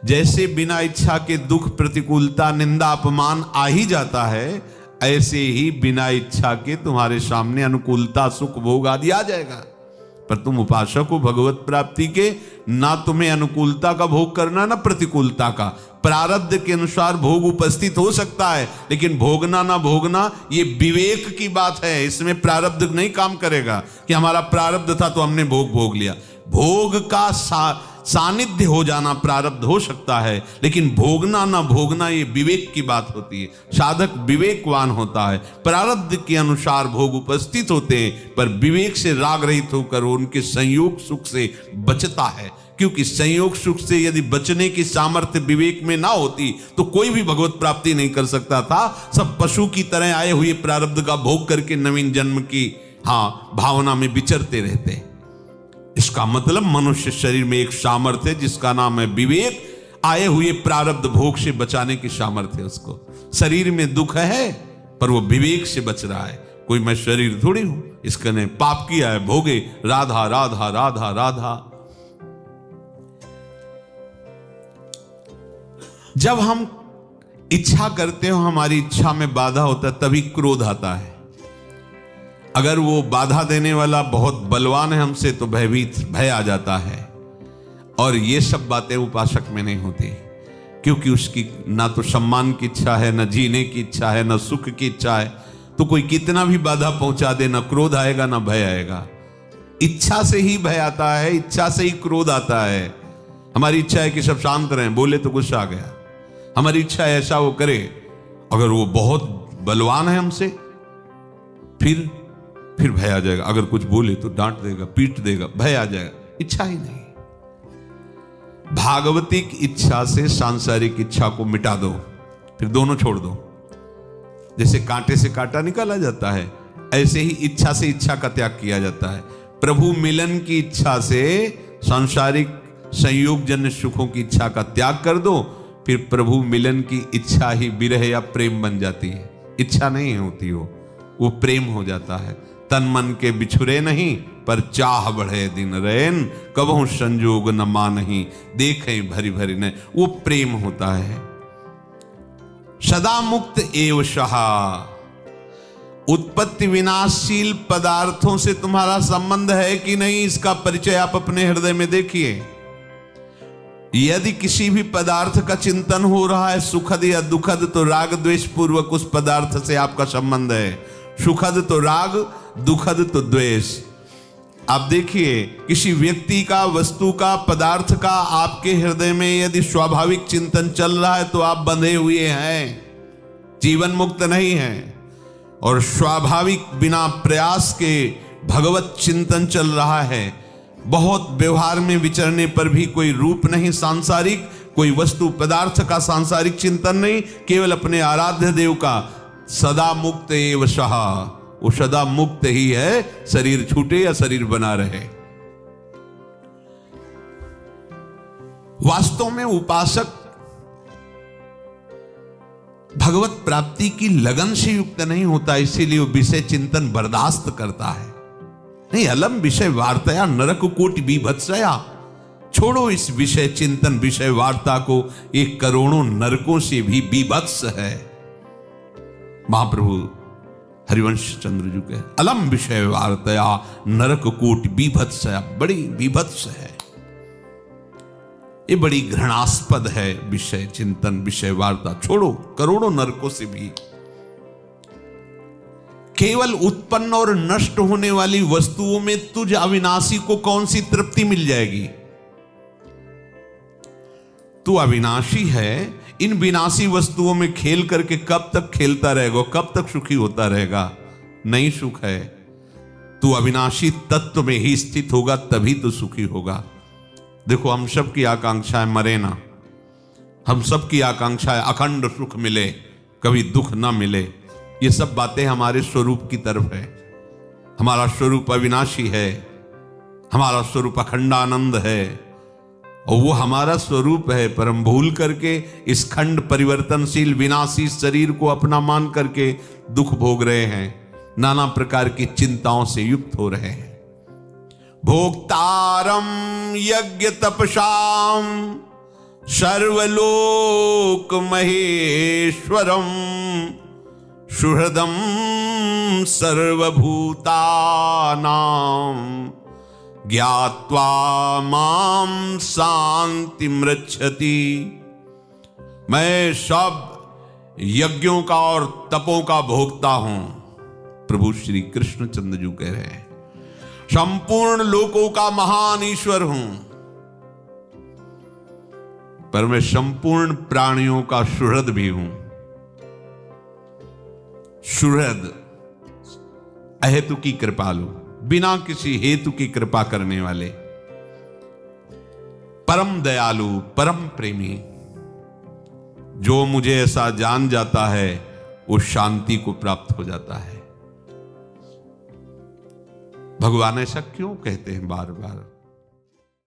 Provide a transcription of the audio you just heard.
जैसे बिना इच्छा के दुख, प्रतिकूलता, निंदा, अपमान आ ही जाता है, ऐसे ही बिना इच्छा के तुम्हारे सामने अनुकूलता, सुख, भोग आदि आ जाएगा। पर तुम उपासक हो भगवत प्राप्ति के, ना तुम्हें अनुकूलता का भोग करना ना प्रतिकूलता का। प्रारब्ध के अनुसार भोग उपस्थित हो सकता है, लेकिन भोगना ना भोगना ये विवेक की बात है। इसमें प्रारब्ध नहीं काम करेगा कि हमारा प्रारब्ध था तो हमने भोग भोग लिया। भोग का सानिध्य हो जाना प्रारब्ध हो सकता है, लेकिन भोगना ना भोगना ये विवेक की बात होती है। साधक विवेकवान होता है। प्रारब्ध के अनुसार भोग उपस्थित होते हैं, पर विवेक से राग रहित होकर उनके संयोग सुख से बचता है। क्योंकि संयोग सुख से यदि बचने की सामर्थ्य विवेक में ना होती तो कोई भी भगवत प्राप्ति नहीं कर सकता था। सब पशु की तरह आए हुए प्रारब्ध का भोग करके नवीन जन्म की भावना में विचरते रहते। इसका मतलब मनुष्य शरीर में एक सामर्थ्य है जिसका नाम है विवेक। आए हुए प्रारब्ध भोग से बचाने की सामर्थ्य है उसको। शरीर में दुख है पर वो विवेक से बच रहा है। कोई मैं शरीर थोड़ी हूं, इसका ने पाप किया है, भोगे राधा राधा राधा राधा। जब हम इच्छा करते हो, हमारी इच्छा में बाधा होता है, तभी क्रोध आता है। अगर वो बाधा देने वाला बहुत बलवान है हमसे तो भय आ जाता है। और ये सब बातें उपासक में नहीं होती, क्योंकि उसकी ना तो सम्मान की इच्छा है, ना जीने की इच्छा है, ना सुख की इच्छा है। तो कोई कितना भी बाधा पहुंचा दे, ना क्रोध आएगा ना भय आएगा। इच्छा से ही भय आता है, इच्छा से ही क्रोध आता है। हमारी इच्छा है कि सब शांत रहें, बोले तो गुस्सा आ गया। हमारी इच्छा है ऐसा वो करे, अगर वो बहुत बलवान है हमसे फिर भय आ जाएगा। अगर कुछ बोले तो डांट देगा, पीट देगा, भय आ जाएगा। इच्छा ही नहीं। भागवतिक इच्छा से सांसारिक इच्छा को मिटा दो, फिर दोनों छोड़ दो। जैसे कांटे से कांटा निकाला जाता है, ऐसे ही इच्छा से इच्छा का त्याग किया जाता है। प्रभु मिलन की इच्छा से सांसारिक संयोगजन्य सुखों की इच्छा का त्याग कर दो, फिर प्रभु मिलन की इच्छा ही विरह या प्रेम बन जाती है। इच्छा नहीं होती, वो प्रेम हो जाता है। तन मन के बिछुरे नहीं, पर चाह बढ़े दिन रैन, कबहु संजोग न मानही, देखें भरी भरी ने। वो प्रेम होता है। सदा मुक्त एव सहा। उत्पत्ति विनाशशील पदार्थों से तुम्हारा संबंध है कि नहीं, इसका परिचय आप अपने हृदय में देखिए। यदि किसी भी पदार्थ का चिंतन हो रहा है, सुखद या दुखद, तो राग द्वेष पूर्वक उस पदार्थ से आपका संबंध है। सुखद तो राग, दुखद तो द्वेष। आप देखिए, किसी व्यक्ति का, वस्तु का, पदार्थ का आपके हृदय में यदि स्वाभाविक चिंतन चल रहा है तो आप बंधे हुए हैं, जीवन मुक्त नहीं है। और स्वाभाविक बिना प्रयास के भगवत चिंतन चल रहा है। बहुत व्यवहार में विचरने पर भी कोई रूप नहीं सांसारिक, कोई वस्तु पदार्थ का सांसारिक चिंतन नहीं, केवल अपने आराध्य देव का। सदा मुक्त एव सहा। वो सदा मुक्त ही है, शरीर छूटे या शरीर बना रहे। वास्तव में उपासक भगवत प्राप्ति की लगन से युक्त नहीं होता, इसीलिए वो विषय चिंतन बर्दाश्त करता है। नहीं, अलम विषय वार्ताया नरक कोटि बीभत्सया। छोड़ो इस विषय चिंतन, विषय वार्ता को, एक करोड़ों नरकों से भी बीभत्स है। महाप्रभु हरिवंश चंद्र जी के अलम विषय वार्तया नरक कोटि बीभत्सया। बड़ी बीभत्स है, ये बड़ी घृणास्पद है विषय चिंतन, विषय वार्ता। छोड़ो, करोड़ों नरकों से भी। केवल उत्पन्न और नष्ट होने वाली वस्तुओं में तुझ अविनाशी को कौन सी तृप्ति मिल जाएगी? तू अविनाशी है, इन विनाशी वस्तुओं में खेल करके कब तक खेलता रहेगा, कब तक सुखी होता रहेगा? नहीं सुख है। तू अविनाशी तत्व में ही स्थित होगा, तभी तो सुखी होगा। देखो, हम सब की आकांक्षा है मरे ना। हम सब की आकांक्षा है अखंड सुख मिले, कभी दुख ना मिले। ये सब बातें हमारे स्वरूप की तरफ है। हमारा स्वरूप अविनाशी है, हमारा स्वरूप अखंडानंद है, और वो हमारा स्वरूप है। पर हम भूल करके इस खंड परिवर्तनशील विनाशी शरीर को अपना मान करके दुख भोग रहे हैं, नाना प्रकार की चिंताओं से युक्त हो रहे हैं। भोक्तारम यज्ञ तपसाम सर्वलोक महेश्वरम सुहृदम सर्वभूतानां ज्ञात्वा मां शांति मृच्छति। मैं सब यज्ञों का और तपों का भोक्ता हूं, प्रभु श्री कृष्णचंद्र जी कह रहे हैं। संपूर्ण लोकों का महान ईश्वर हूं, पर मैं संपूर्ण प्राणियों का सुहृद भी हूं। सुहृद अहेतु की कृपालु, बिना किसी हेतु की कृपा करने वाले, परम दयालु, परम प्रेमी। जो मुझे ऐसा जान जाता है वो शांति को प्राप्त हो जाता है। भगवान ऐसा क्यों कहते हैं बार बार?